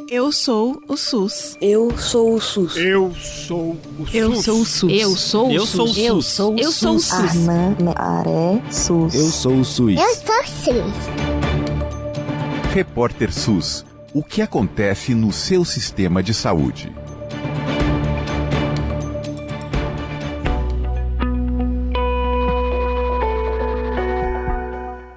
Eu sou o SUS. Eu sou o SUS. Eu sou o SUS. Eu sou o SUS. Eu sou o SUS. Eu sou o SUS. Armã, Aré, SUS. Eu sou o SUS. Eu sou SUS. Repórter SUS. O que acontece no seu sistema de saúde?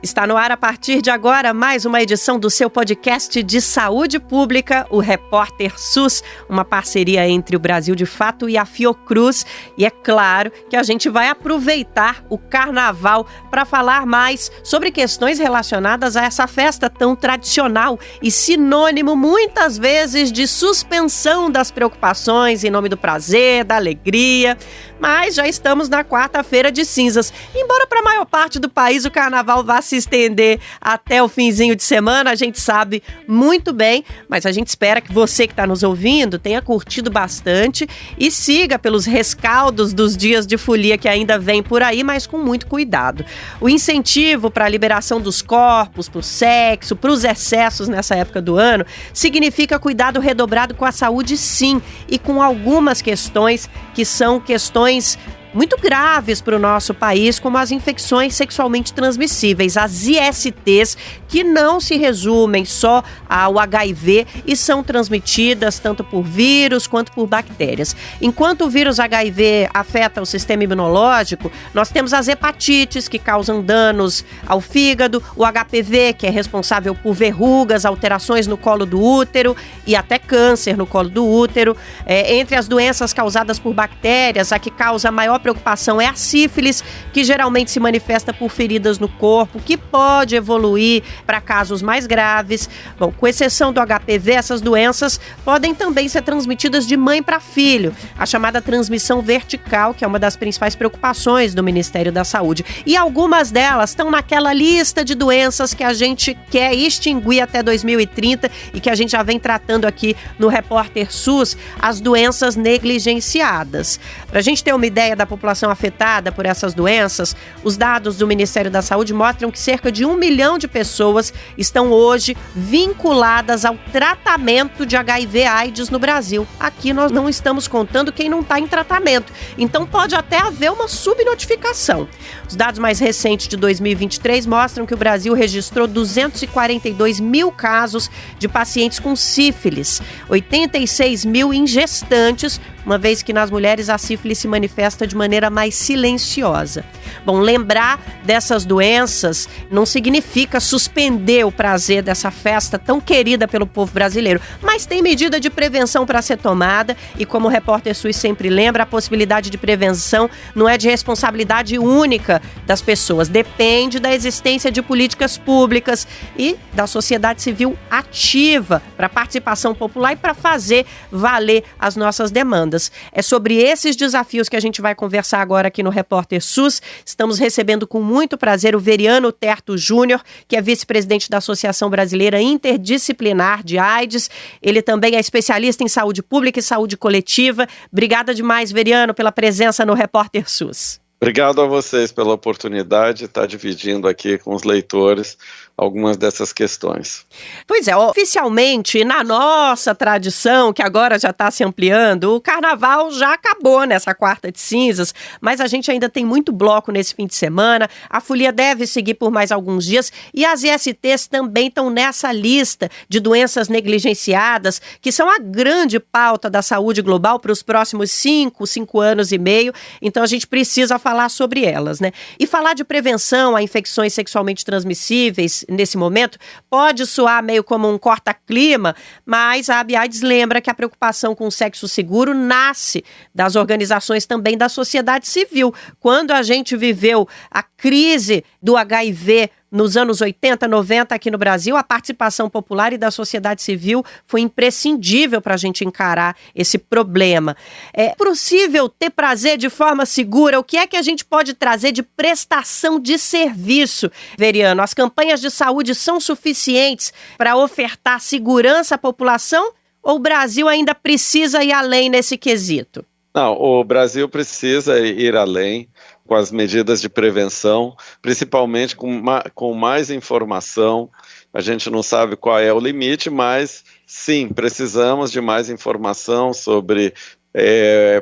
Está no ar a partir de agora mais uma edição do seu podcast de saúde pública, o Repórter SUS, uma parceria entre o Brasil de Fato e a Fiocruz. E é claro que a gente vai aproveitar o carnaval para falar mais sobre questões relacionadas a essa festa tão tradicional e sinônimo muitas vezes de suspensão das preocupações em nome do prazer, da alegria. Mas já estamos na quarta-feira de cinzas. Embora para a maior parte do país o carnaval vá se estender até o finzinho de semana, a gente sabe muito bem, mas a gente espera que você que está nos ouvindo tenha curtido bastante e siga pelos rescaldos dos dias de folia que ainda vem por aí, mas com muito cuidado. O incentivo para a liberação dos corpos, para o sexo, para os excessos nessa época do ano, significa cuidado redobrado com a saúde, sim, e com algumas questões que são questões muito graves para o nosso país, como as infecções sexualmente transmissíveis, as ISTs, que não se resumem só ao HIV e são transmitidas tanto por vírus quanto por bactérias. Enquanto o vírus HIV afeta o sistema imunológico, nós temos as hepatites, que causam danos ao fígado, o HPV, que é responsável por verrugas, alterações no colo do útero e até câncer no colo do útero. Entre as doenças causadas por bactérias, a que causa maior preocupação é a sífilis, que geralmente se manifesta por feridas no corpo, que pode evoluir para casos mais graves. Bom, com exceção do HPV, essas doenças podem também ser transmitidas de mãe para filho, a chamada transmissão vertical, que é uma das principais preocupações do Ministério da Saúde. E algumas delas estão naquela lista de doenças que a gente quer extinguir até 2030 e que a gente já vem tratando aqui no Repórter SUS, as doenças negligenciadas. Para a gente ter uma ideia da população afetada por essas doenças, os dados do Ministério da Saúde mostram que cerca de 1 milhão de pessoas estão hoje vinculadas ao tratamento de HIV/AIDS no Brasil. Aqui nós não estamos contando quem não está em tratamento, então pode até haver uma subnotificação. Os dados mais recentes de 2023 mostram que o Brasil registrou 242 mil casos de pacientes com sífilis, 86 mil em gestantes, uma vez que nas mulheres a sífilis se manifesta de maneira mais silenciosa. Bom, lembrar dessas doenças não significa suspender o prazer dessa festa tão querida pelo povo brasileiro, mas tem medida de prevenção para ser tomada e, como o Repórter SUS sempre lembra, a possibilidade de prevenção não é de responsabilidade única das pessoas, depende da existência de políticas públicas e da sociedade civil ativa para a participação popular e para fazer valer as nossas demandas. É sobre esses desafios que a gente vai conversar agora aqui no Repórter SUS. Estamos recebendo com muito prazer o Veriano Terto Júnior, que é vice-presidente da Associação Brasileira Interdisciplinar de AIDS. Ele também é especialista em saúde pública e saúde coletiva. Obrigada demais, Veriano, pela presença no Repórter SUS. Obrigado a vocês pela oportunidade de estar dividindo aqui com os leitores algumas dessas questões. Pois é, oficialmente, na nossa tradição, que agora já está se ampliando, o carnaval já acabou nessa quarta de cinzas, mas a gente ainda tem muito bloco nesse fim de semana, a folia deve seguir por mais alguns dias e as ISTs também estão nessa lista de doenças negligenciadas, que são a grande pauta da saúde global para os próximos 5 anos e meio, então a gente precisa falar sobre elas, né? E falar de prevenção a infecções sexualmente transmissíveis nesse momento pode soar meio como um corta-clima, mas a ABAIDS lembra que a preocupação com o sexo seguro nasce das organizações também da sociedade civil. Quando a gente viveu a crise do HIV nos anos 80, 90 aqui no Brasil, a participação popular e da sociedade civil foi imprescindível para a gente encarar esse problema. É possível ter prazer de forma segura? O que é que a gente pode trazer de prestação de serviço, Veriano? As campanhas de saúde são suficientes para ofertar segurança à população ou o Brasil ainda precisa ir além nesse quesito? Não, o Brasil precisa ir além com as medidas de prevenção, principalmente com mais informação a gente não sabe qual é o limite, mas sim, precisamos de mais informação sobre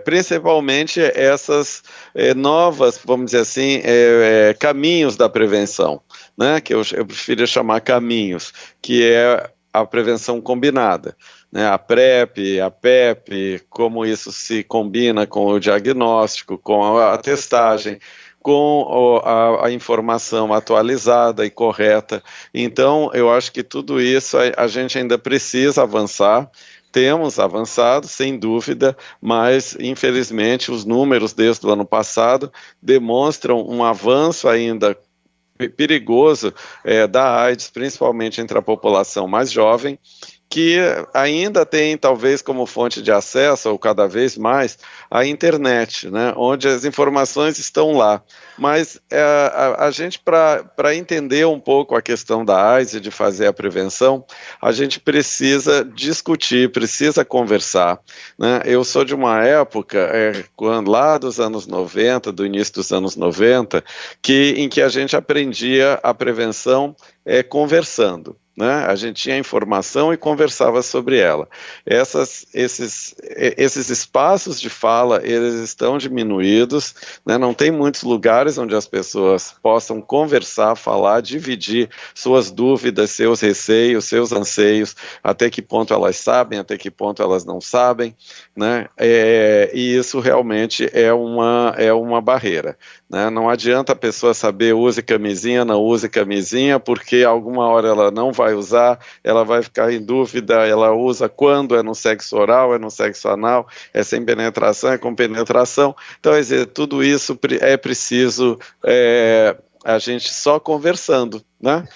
principalmente essas novas, vamos dizer assim, caminhos da prevenção, né, que eu prefiro chamar caminhos, que é a prevenção combinada, né, a PrEP, a PEP, como isso se combina com o diagnóstico, com a testagem, com a informação atualizada e correta. Então, eu acho que tudo isso a gente ainda precisa avançar. Temos avançado, sem dúvida, mas, infelizmente, os números desde o ano passado demonstram um avanço ainda perigoso da AIDS, principalmente entre a população mais jovem, que ainda tem, talvez, como fonte de acesso, ou cada vez mais, a internet, né, onde as informações estão lá. Mas a gente, para entender um pouco a questão da AIDS e de fazer a prevenção, a gente precisa discutir, precisa conversar, né? Eu sou de uma época, lá dos anos 90, do início dos anos 90, em que a gente aprendia a prevenção conversando. Né? A gente tinha informação e conversava sobre ela. Esses espaços de fala, eles estão diminuídos, né? Não tem muitos lugares onde as pessoas possam conversar, falar, dividir suas dúvidas, seus receios, seus anseios, até que ponto elas sabem, até que ponto elas não sabem, né? E isso realmente é uma barreira, né? Não adianta a pessoa saber use camisinha, não use camisinha, porque alguma hora ela não vai usar, ela vai ficar em dúvida, ela usa quando, é no sexo oral, é no sexo anal, é sem penetração, é com penetração. Então, quer dizer, tudo isso é preciso a gente só conversando, né?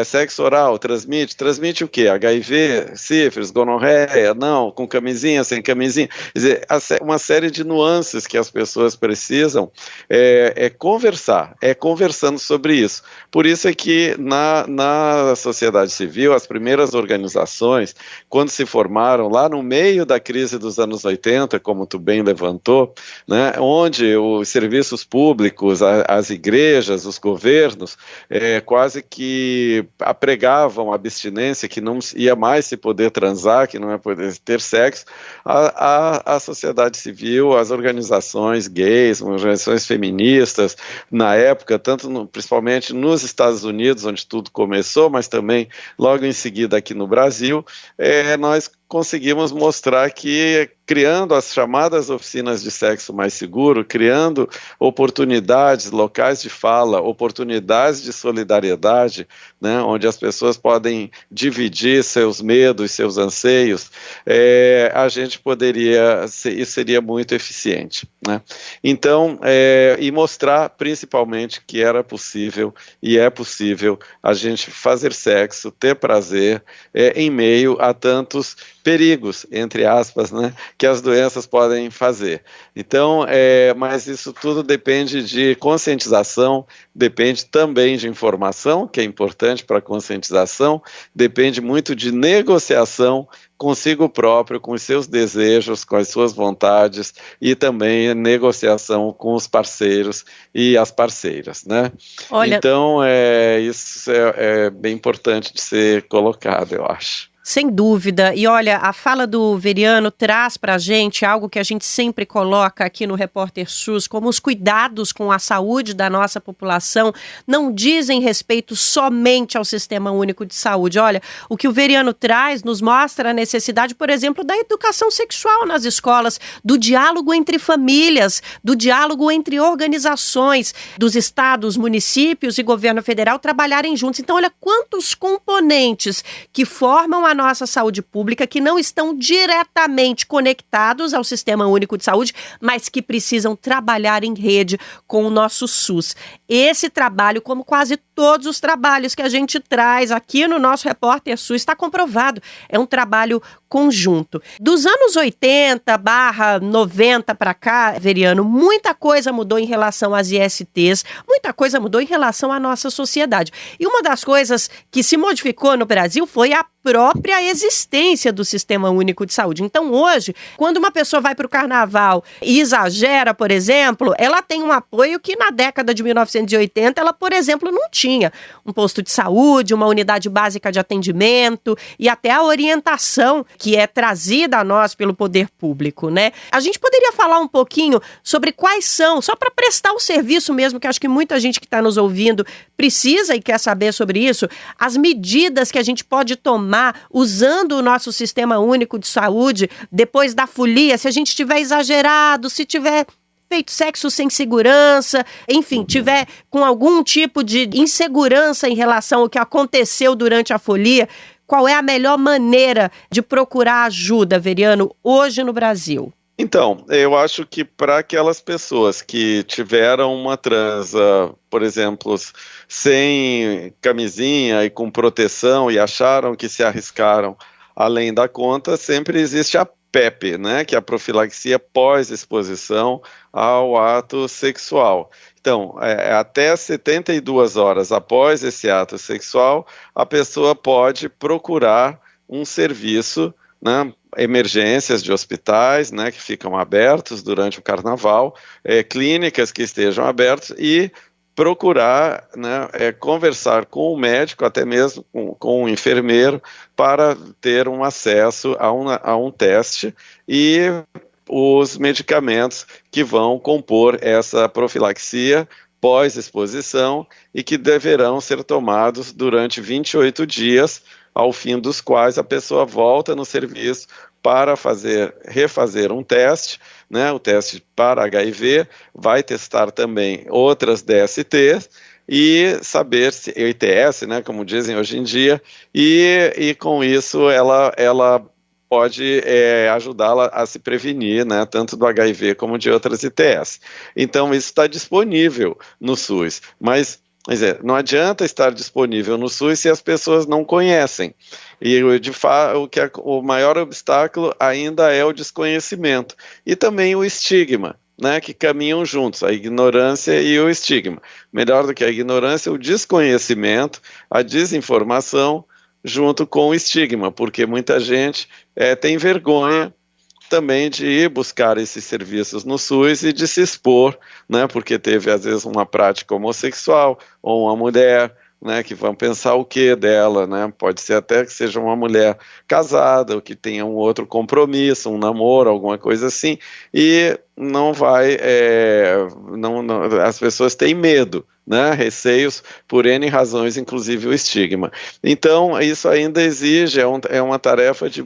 Sexo oral, transmite o quê? HIV, sífilis, gonorreia, não, com camisinha, sem camisinha. Quer dizer, uma série de nuances que as pessoas precisam conversar, conversando sobre isso. Por isso é que na sociedade civil, as primeiras organizações, quando se formaram lá no meio da crise dos anos 80, como tu bem levantou, né, onde os serviços públicos, as igrejas, os governos, quase que pregavam a abstinência, que não ia mais se poder transar, que não ia poder ter sexo, a sociedade civil, as organizações gays, organizações feministas, na época, principalmente nos Estados Unidos, onde tudo começou, mas também logo em seguida aqui no Brasil, nós conseguimos mostrar que, criando as chamadas oficinas de sexo mais seguro, criando oportunidades, locais de fala, oportunidades de solidariedade, né, onde as pessoas podem dividir seus medos, seus anseios, a gente poderia, isso seria muito eficiente, né? Então, e mostrar principalmente que era possível e é possível a gente fazer sexo, ter prazer, em meio a tantos perigos, entre aspas, né, que as doenças podem fazer. Então, mas isso tudo depende de conscientização, depende também de informação, que é importante para a conscientização, depende muito de negociação consigo próprio, com os seus desejos, com as suas vontades e também negociação com os parceiros e as parceiras, né? Olha, então, isso é bem importante de ser colocado, eu acho. Sem dúvida. E olha, a fala do Veriano traz para a gente algo que a gente sempre coloca aqui no Repórter SUS, como os cuidados com a saúde da nossa população não dizem respeito somente ao Sistema Único de Saúde. Olha, o que o Veriano traz nos mostra a necessidade, por exemplo, da educação sexual nas escolas, do diálogo entre famílias, do diálogo entre organizações dos estados, municípios e governo federal trabalharem juntos. Então, olha quantos componentes que formam a nossa saúde pública, que não estão diretamente conectados ao Sistema Único de Saúde, mas que precisam trabalhar em rede com o nosso SUS. Esse trabalho, como quase todos os trabalhos que a gente traz aqui no nosso Repórter SUS, está comprovado. É um trabalho conjunto. Dos anos 80/90 para cá, Veriano, muita coisa mudou em relação às ISTs, muita coisa mudou em relação à nossa sociedade. E uma das coisas que se modificou no Brasil foi a própria existência do Sistema Único de Saúde. Então, hoje, quando uma pessoa vai para o carnaval e exagera, por exemplo, ela tem um apoio que na década de 1980 ela, por exemplo, não tinha. tinha um posto de saúde, uma unidade básica de atendimento e até a orientação que é trazida a nós pelo poder público, né? A gente poderia falar um pouquinho sobre quais são, só para prestar o serviço mesmo, que acho que muita gente que está nos ouvindo precisa e quer saber sobre isso, as medidas que a gente pode tomar usando o nosso Sistema Único de Saúde depois da folia, se a gente tiver exagerado, se tiver feito sexo sem segurança, enfim, tiver com algum tipo de insegurança em relação ao que aconteceu durante a folia, qual é a melhor maneira de procurar ajuda, Veriano, hoje no Brasil? Então, eu acho que para aquelas pessoas que tiveram uma transa, por exemplo, sem camisinha e com proteção e acharam que se arriscaram além da conta, sempre existe a PEP, né, que é a profilaxia pós-exposição ao ato sexual. Então, até 72 horas após esse ato sexual, a pessoa pode procurar um serviço, né, emergências de hospitais, né, que ficam abertos durante o carnaval, clínicas que estejam abertas e procurar, né, conversar com o médico, até mesmo com o enfermeiro, para ter um acesso a um teste e os medicamentos que vão compor essa profilaxia pós-exposição e que deverão ser tomados durante 28 dias, ao fim dos quais a pessoa volta no serviço para refazer um teste, né, o teste para HIV, vai testar também outras DSTs e saber se ITS, né, como dizem hoje em dia, e com isso ela pode ajudá-la a se prevenir, né, tanto do HIV como de outras ITS. Então isso está disponível no SUS, mas quer dizer, não adianta estar disponível no SUS se as pessoas não conhecem. E, de fato, o maior obstáculo ainda é o desconhecimento. E também o estigma, né, que caminham juntos, a ignorância e o estigma. Melhor do que a ignorância, o desconhecimento, a desinformação, junto com o estigma, porque muita gente tem vergonha também de ir buscar esses serviços no SUS e de se expor, né, porque teve às vezes uma prática homossexual ou uma mulher, né, que vão pensar o que dela, né, pode ser até que seja uma mulher casada ou que tenha um outro compromisso, um namoro, alguma coisa assim, e não vai, as pessoas têm medo, né, receios por N razões, inclusive o estigma. Então, isso ainda exige, é uma tarefa de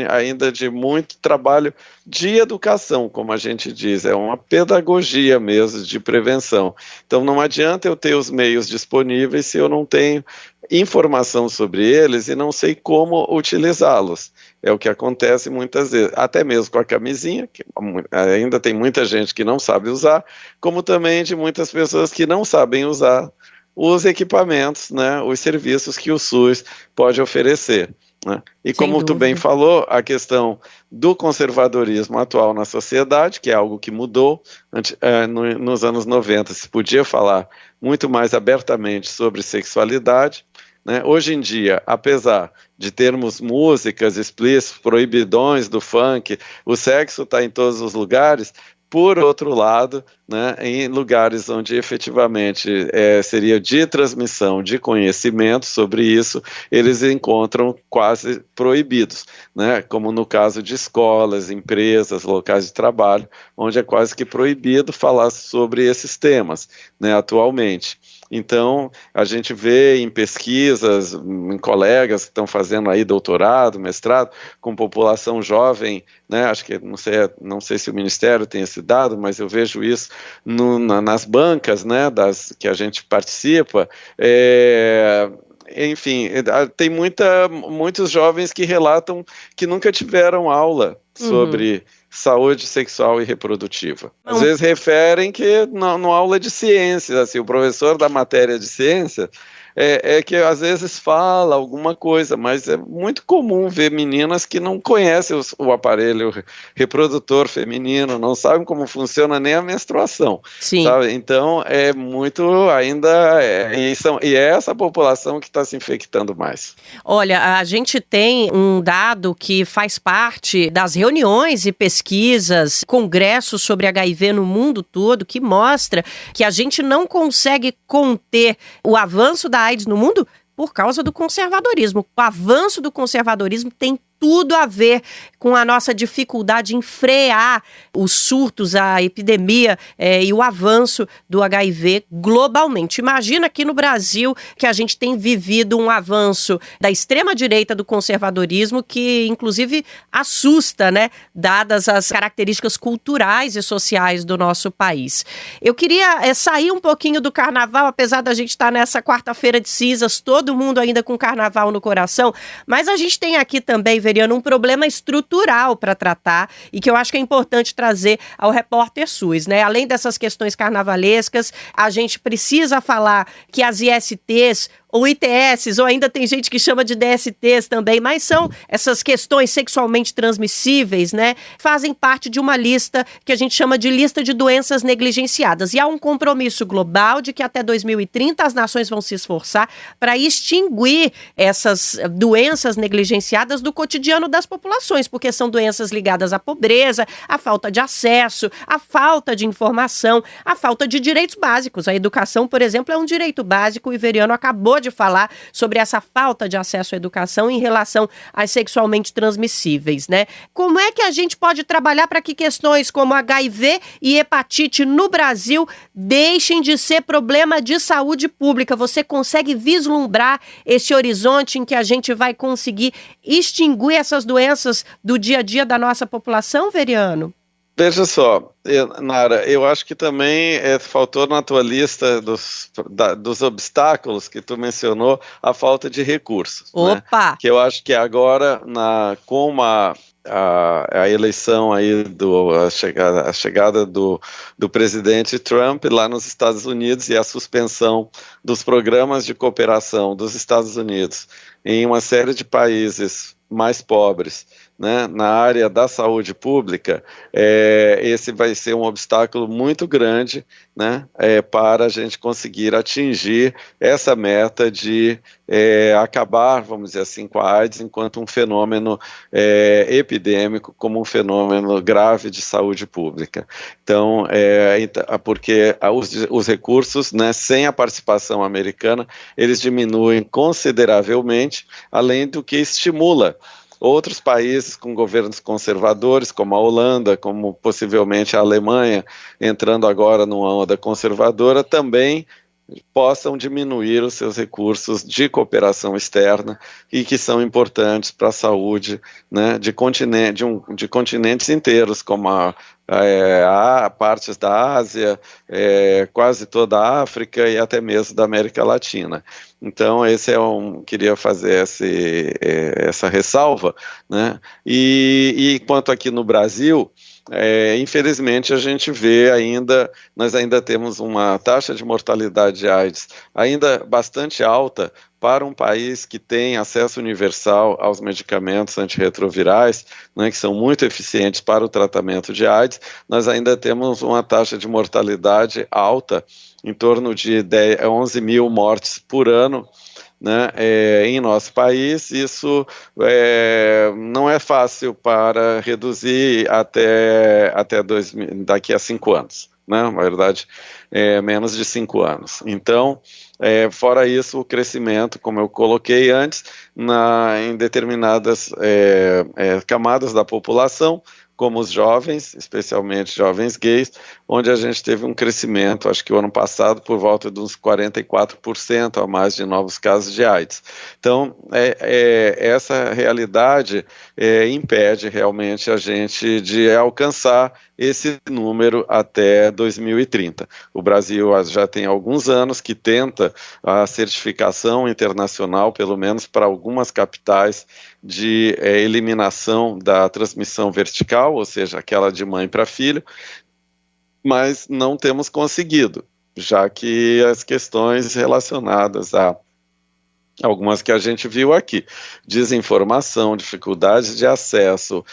ainda de muito trabalho de educação, como a gente diz, é uma pedagogia mesmo de prevenção. Então, não adianta eu ter os meios disponíveis se eu não tenho informação sobre eles e não sei como utilizá-los. É o que acontece muitas vezes, até mesmo com a camisinha, que ainda tem muita gente que não sabe usar, como também de muitas pessoas que não sabem usar os equipamentos, né, os serviços que o SUS pode oferecer, né? E como tu bem falou, a questão do conservadorismo atual na sociedade, que é algo que mudou, nos anos 90 se podia falar muito mais abertamente sobre sexualidade, né? Hoje em dia, apesar de termos músicas explícitas, proibidões do funk, o sexo está em todos os lugares. Por outro lado, né, em lugares onde efetivamente seria de transmissão de conhecimento sobre isso, eles encontram quase proibidos, né, como no caso de escolas, empresas, locais de trabalho, onde é quase que proibido falar sobre esses temas, né, atualmente. Então, a gente vê em pesquisas, em colegas que estão fazendo aí doutorado, mestrado, com população jovem, né, acho que, não sei se o Ministério tem esse dado, mas eu vejo isso nas bancas, né, que a gente participa, enfim, tem muitos jovens que relatam que nunca tiveram aula sobre saúde sexual e reprodutiva. Às vezes referem que na aula de ciências, assim, o professor da matéria de ciência que às vezes fala alguma coisa, mas é muito comum ver meninas que não conhecem o aparelho reprodutor feminino, não sabem como funciona nem a menstruação. Sim. Sabe? Então é muito ainda, e é essa população que está se infectando mais. Olha, a gente tem um dado que faz parte das reuniões e pesquisas pesquisas, congressos sobre HIV no mundo todo, que mostra que a gente não consegue conter o avanço da AIDS no mundo por causa do conservadorismo. O avanço do conservadorismo tem tudo a ver com a nossa dificuldade em frear os surtos, a epidemia e o avanço do HIV globalmente. Imagina aqui no Brasil que a gente tem vivido um avanço da extrema-direita do conservadorismo que, inclusive, assusta, né? Dadas as características culturais e sociais do nosso país. Eu queria sair um pouquinho do carnaval, apesar da gente estar nessa quarta-feira de cinzas, todo mundo ainda com carnaval no coração, mas a gente tem aqui também, Veriano, um problema estrutural para tratar e que eu acho que é importante trazer ao Repórter SUS, né? Além dessas questões carnavalescas, a gente precisa falar que as ISTs ou ITS, ou ainda tem gente que chama de DSTs também, mas são essas questões sexualmente transmissíveis, né? Fazem parte de uma lista que a gente chama de lista de doenças negligenciadas. E há um compromisso global de que até 2030 as nações vão se esforçar para extinguir essas doenças negligenciadas do cotidiano das populações, porque são doenças ligadas à pobreza, à falta de acesso, à falta de informação, à falta de direitos básicos. A educação, por exemplo, é um direito básico e o Veriano acabou de falar sobre essa falta de acesso à educação em relação às sexualmente transmissíveis, né? Como é que a gente pode trabalhar para que questões como HIV e hepatite no Brasil deixem de ser problema de saúde pública? Você consegue vislumbrar esse horizonte em que a gente vai conseguir extinguir essas doenças do dia a dia da nossa população, Veriano? Veja só, Nara, eu acho que também faltou na tua lista dos obstáculos que tu mencionou a falta de recursos. Opa! Né? Que eu acho que agora, com a eleição aí, a chegada do presidente Trump lá nos Estados Unidos e a suspensão dos programas de cooperação dos Estados Unidos em uma série de países mais pobres, né, na área da saúde pública, esse vai ser um obstáculo muito grande, né, para a gente conseguir atingir essa meta de acabar, vamos dizer assim, com a AIDS enquanto um fenômeno epidêmico, como um fenômeno grave de saúde pública. Então, porque os recursos, né, sem a participação americana, eles diminuem consideravelmente, além do que estimula outros países com governos conservadores, como a Holanda, como possivelmente a Alemanha, entrando agora numa onda conservadora, também possam diminuir os seus recursos de cooperação externa e que são importantes para a saúde, né, de continentes inteiros, como partes da Ásia, quase toda a África e até mesmo da América Latina. Então, queria fazer essa ressalva, né? E quanto aqui no Brasil, infelizmente a gente vê nós ainda temos uma taxa de mortalidade de AIDS ainda bastante alta para um país que tem acesso universal aos medicamentos antirretrovirais, né, que são muito eficientes para o tratamento de AIDS. Nós ainda temos uma taxa de mortalidade alta, em torno de 11 mil mortes por ano, né, em nosso país. Isso não é fácil para reduzir daqui a 5 anos, né, na verdade, menos de 5 anos. Então, fora isso, o crescimento, como eu coloquei antes, em determinadas camadas da população, como os jovens, especialmente jovens gays, onde a gente teve um crescimento, acho que o ano passado, por volta de uns 44% a mais de novos casos de AIDS. Então, essa realidade impede realmente a gente de alcançar esse número até 2030. O Brasil já tem alguns anos que tenta a certificação internacional, pelo menos para algumas capitais, de eliminação da transmissão vertical, ou seja, aquela de mãe para filho, mas não temos conseguido, já que as questões relacionadas Algumas que a gente viu aqui: desinformação, dificuldades de acesso,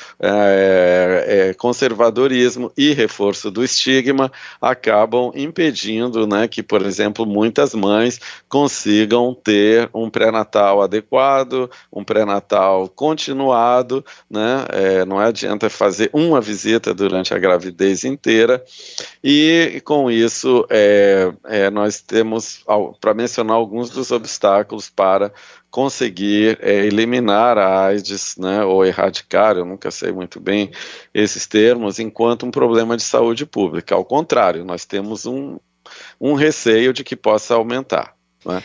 conservadorismo e reforço do estigma acabam impedindo, né, que, por exemplo, muitas mães consigam ter um pré-natal adequado, um pré-natal continuado, né, não adianta fazer uma visita durante a gravidez inteira, e com isso nós temos, para mencionar alguns dos obstáculos para conseguir eliminar a AIDS, né, ou erradicar, eu nunca sei muito bem esses termos, enquanto um problema de saúde pública. Ao contrário, nós temos um receio de que possa aumentar, né?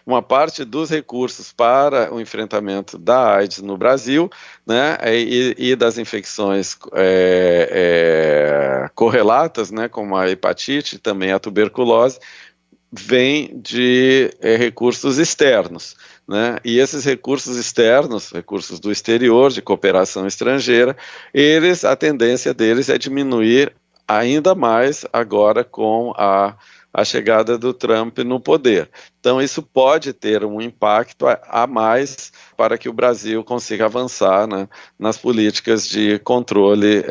Uma parte dos recursos para o enfrentamento da AIDS no Brasil, né, e das infecções correlatas, né, como a hepatite, também a tuberculose, vem de recursos externos, né? E esses recursos externos, recursos do exterior, de cooperação estrangeira, a tendência deles é diminuir ainda mais agora com a chegada do Trump no poder. Então isso pode ter um impacto a mais para que o Brasil consiga avançar, né, nas políticas de controle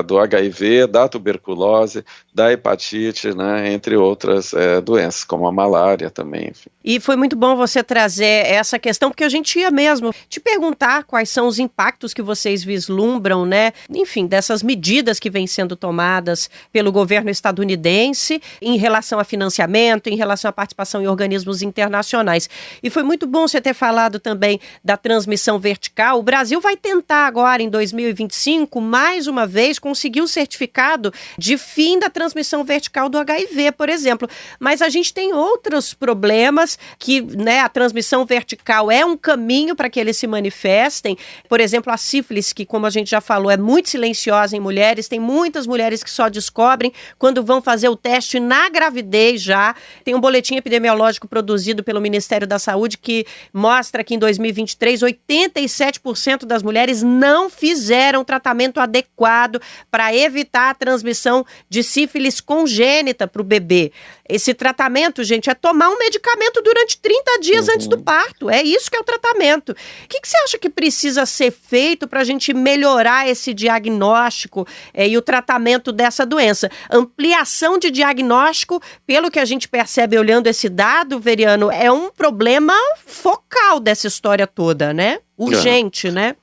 do HIV, da tuberculose, da hepatite, né, entre outras doenças, como a malária também. Enfim. E foi muito bom você trazer essa questão, porque a gente ia mesmo te perguntar quais são os impactos que vocês vislumbram, né, enfim, dessas medidas que vêm sendo tomadas pelo governo estadunidense em relação a financiamento, em relação à participação em organismos internacionais. E foi muito bom você ter falado também da transmissão vertical. O Brasil vai tentar agora, em 2025, mais uma vez, conseguir o certificado de fim da transmissão vertical do HIV, por exemplo. Mas a gente tem outros problemas que, né, a transmissão vertical é um caminho para que eles se manifestem. Por exemplo, a sífilis, que, como a gente já falou, é muito silenciosa em mulheres. Tem muitas mulheres que só descobrem quando vão fazer o teste na gravidez já. Tem um boletim epidemiológico produzido pelo Ministério da Saúde que mostra que em 2023, 87% das mulheres não fizeram tratamento adequado para evitar a transmissão de sífilis congênita para o bebê. Esse tratamento, gente, é tomar um medicamento durante 30 dias antes do parto. É isso que é o tratamento. O que você acha que precisa ser feito para a gente melhorar esse diagnóstico e o tratamento dessa doença? Ampliação de diagnóstico, pelo que a gente percebe olhando esse dado, Veriano, é um problema focal dessa história toda, né? Urgente, né?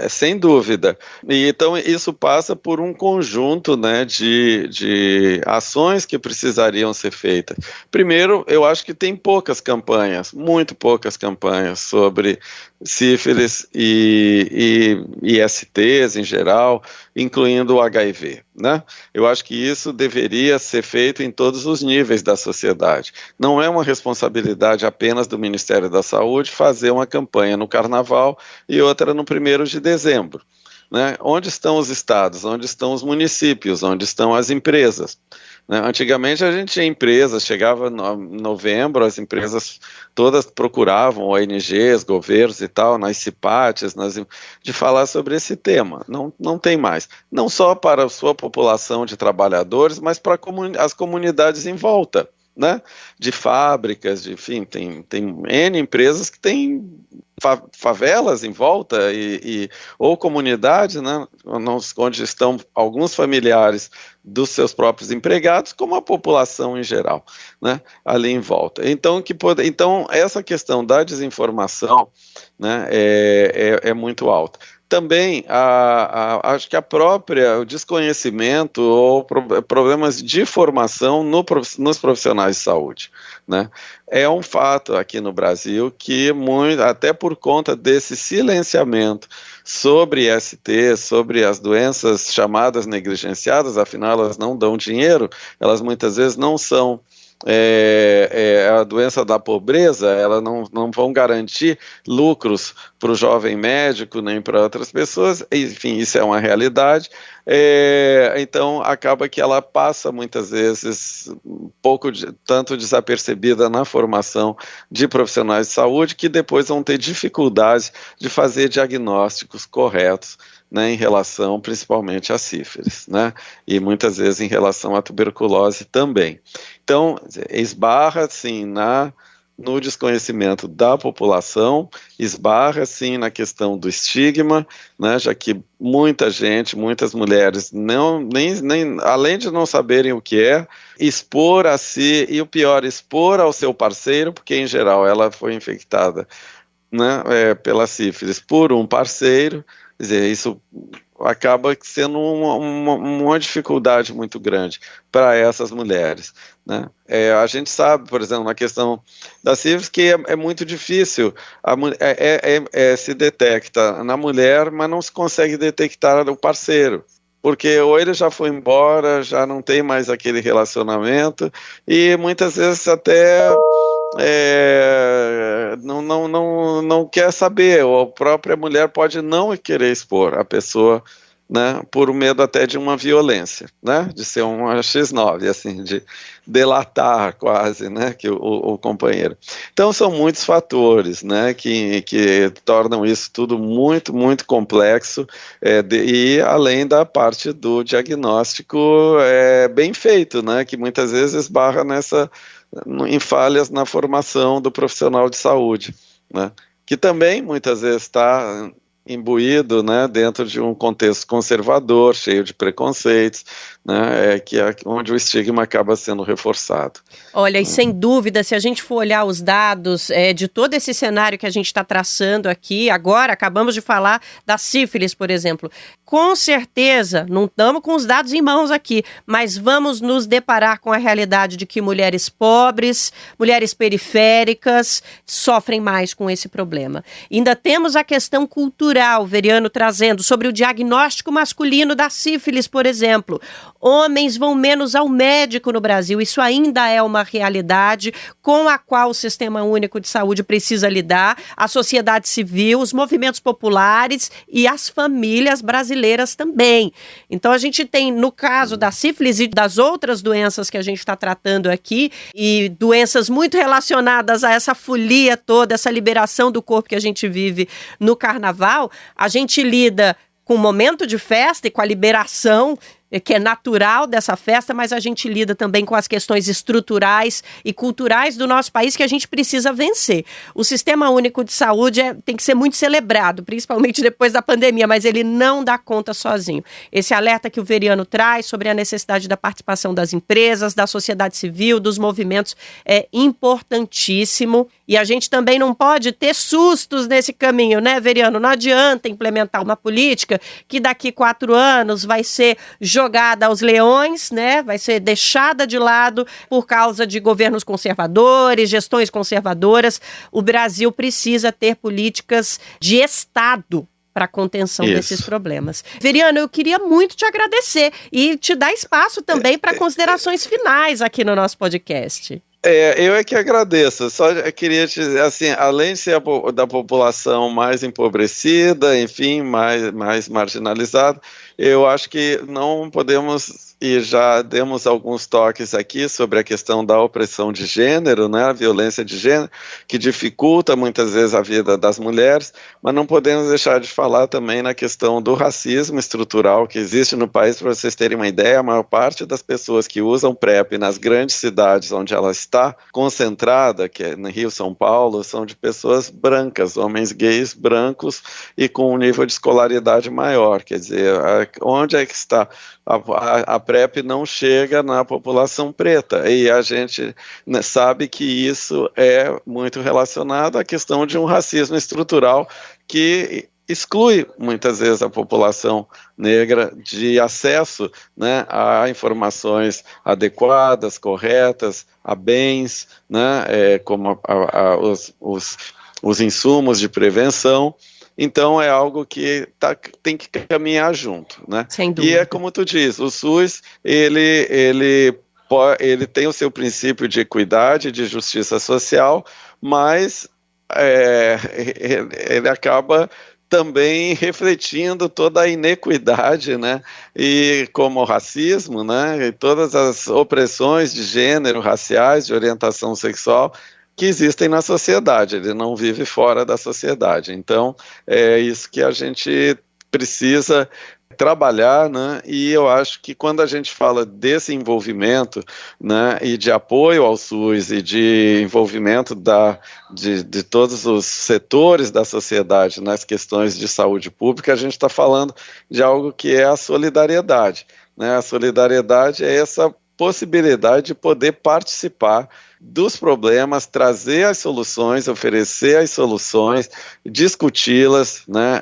Sem dúvida. E então isso passa por um conjunto, né, de ações que precisariam ser feitas. Primeiro, eu acho que tem poucas campanhas, muito poucas campanhas sobre sífilis e ISTs em geral, incluindo o HIV, né? Eu acho que isso deveria ser feito em todos os níveis da sociedade. Não é uma responsabilidade apenas do Ministério da Saúde fazer uma campanha no Carnaval e outra no 1º de dezembro, né? Onde estão os estados? Onde estão os municípios? Onde estão as empresas? Antigamente a gente tinha empresas, chegava novembro, as empresas todas procuravam ONGs, governos e tal, nas CIPATs, de falar sobre esse tema. Não tem mais. Não só para a sua população de trabalhadores, mas para as comunidades em volta, né? De fábricas, enfim, tem N empresas que têm favelas em volta ou comunidades, né, onde estão alguns familiares dos seus próprios empregados, como a população em geral, né, ali em volta. Então, essa questão da desinformação, né, é muito alta. Também, acho que o desconhecimento ou problemas de formação nos profissionais de saúde, né? É um fato aqui no Brasil que, até por conta desse silenciamento sobre IST, sobre as doenças chamadas negligenciadas, afinal elas não dão dinheiro, elas muitas vezes não são a doença da pobreza, elas não vão garantir lucros para o jovem médico nem para outras pessoas, enfim, isso é uma realidade. Então acaba que ela passa muitas vezes tanto desapercebida na formação de profissionais de saúde, que depois vão ter dificuldade de fazer diagnósticos corretos, né, em relação principalmente à sífilis, né, e muitas vezes em relação à tuberculose também. Então, esbarra, assim, no desconhecimento da população, esbarra sim na questão do estigma, né, já que muitas mulheres, além de não saberem o que é, expor a si, e o pior, expor ao seu parceiro, porque em geral ela foi infectada, né, pela sífilis por um parceiro, quer dizer, isso acaba sendo uma dificuldade muito grande para essas mulheres, né? A gente sabe, por exemplo, na questão da sífilis, que é muito difícil, se detecta na mulher, mas não se consegue detectar o parceiro, porque ou ele já foi embora, já não tem mais aquele relacionamento, e muitas vezes até não quer saber, ou a própria mulher pode não querer expor a pessoa, né, por medo até de uma violência, né, de ser uma X9, assim, de delatar quase, né, que o companheiro. Então são muitos fatores, né, que tornam isso tudo muito, muito complexo, e além da parte do diagnóstico bem feito, né, que muitas vezes esbarra em falhas na formação do profissional de saúde, né, que também muitas vezes está imbuído, né, dentro de um contexto conservador, cheio de preconceitos, né, onde o estigma acaba sendo reforçado. Olha, e sem dúvida, se a gente for olhar os dados de todo esse cenário que a gente está traçando aqui, agora acabamos de falar da sífilis, por exemplo, com certeza, não estamos com os dados em mãos aqui, mas vamos nos deparar com a realidade de que mulheres pobres, mulheres periféricas, sofrem mais com esse problema. Ainda temos a questão cultural, Veriano trazendo, sobre o diagnóstico masculino da sífilis, por exemplo. Homens vão menos ao médico no Brasil, isso ainda é uma realidade com a qual o Sistema Único de Saúde precisa lidar, a sociedade civil, os movimentos populares e as famílias brasileiras também. Então a gente tem, no caso da sífilis e das outras doenças que a gente está tratando aqui, e doenças muito relacionadas a essa folia toda, essa liberação do corpo que a gente vive no carnaval, a gente lida com o momento de festa e com a liberação que é natural dessa festa, mas a gente lida também com as questões estruturais e culturais do nosso país que a gente precisa vencer. O Sistema Único de Saúde tem que ser muito celebrado, principalmente depois da pandemia, mas ele não dá conta sozinho. Esse alerta que o Veriano traz sobre a necessidade da participação das empresas, da sociedade civil, dos movimentos é importantíssimo. E a gente também não pode ter sustos nesse caminho, né, Veriano? Não adianta implementar uma política que daqui 4 anos vai ser jogada aos leões, né? Vai ser deixada de lado por causa de governos conservadores, gestões conservadoras. O Brasil precisa ter políticas de Estado para a contenção desses problemas. Veriano, eu queria muito te agradecer e te dar espaço também para considerações finais aqui no nosso podcast. Eu é que agradeço, só queria te dizer, assim, além de ser da população mais empobrecida, enfim, mais marginalizada, eu acho que não podemos, e já demos alguns toques aqui sobre a questão da opressão de gênero, né, a violência de gênero, que dificulta muitas vezes a vida das mulheres, mas não podemos deixar de falar também na questão do racismo estrutural que existe no país. Para vocês terem uma ideia, a maior parte das pessoas que usam PrEP nas grandes cidades onde ela está concentrada, que é no Rio, São Paulo, são de pessoas brancas, homens gays brancos e com um nível de escolaridade maior. Quer dizer, onde é que está? A PrEP não chega na população preta, e a gente sabe que isso é muito relacionado à questão de um racismo estrutural que exclui muitas vezes a população negra de acesso, né, a informações adequadas, corretas, a bens, né, como os insumos de prevenção. Então é algo que tem que caminhar junto, né? Sem dúvida. E é como tu diz, o SUS ele tem o seu princípio de equidade, de justiça social, mas ele acaba também refletindo toda a inequidade, né, e como o racismo, né, e todas as opressões de gênero, raciais, de orientação sexual que existem na sociedade. Ele não vive fora da sociedade. Então, é isso que a gente precisa trabalhar, né? E eu acho que quando a gente fala desse envolvimento, né, e de apoio ao SUS e de envolvimento de todos os setores da sociedade nas questões de saúde pública, a gente está falando de algo que é a solidariedade, né? A solidariedade é essa possibilidade de poder participar dos problemas, trazer as soluções, oferecer as soluções, discuti-las, né,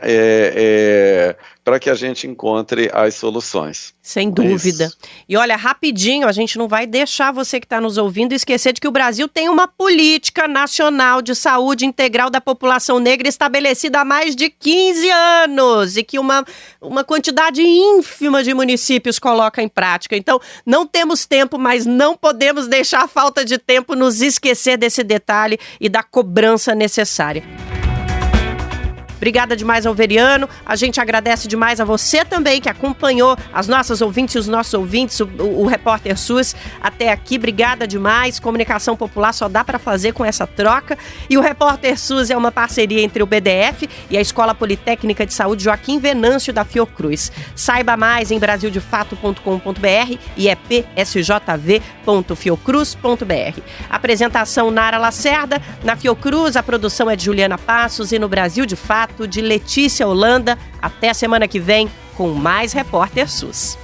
para que a gente encontre as soluções. Sem dúvida. E olha, rapidinho, a gente não vai deixar você que está nos ouvindo esquecer de que o Brasil tem uma política nacional de saúde integral da população negra estabelecida há mais de 15 anos e que uma quantidade ínfima de municípios coloca em prática. Então, não temos tempo, mas não podemos deixar a falta de tempo nos esquecer desse detalhe e da cobrança necessária. Obrigada demais ao Veriano, a gente agradece demais a você também que acompanhou as nossas ouvintes e os nossos ouvintes, o Repórter SUS até aqui, obrigada demais. Comunicação popular só dá para fazer com essa troca, e o Repórter SUS é uma parceria entre o BDF e a Escola Politécnica de Saúde Joaquim Venâncio da Fiocruz. Saiba mais em brasildefato.com.br e é psjv.fiocruz.br. Apresentação Nara Lacerda, na Fiocruz a produção é de Juliana Passos e no Brasil de Fato de Letícia Holanda. Até semana que vem com mais Repórter SUS.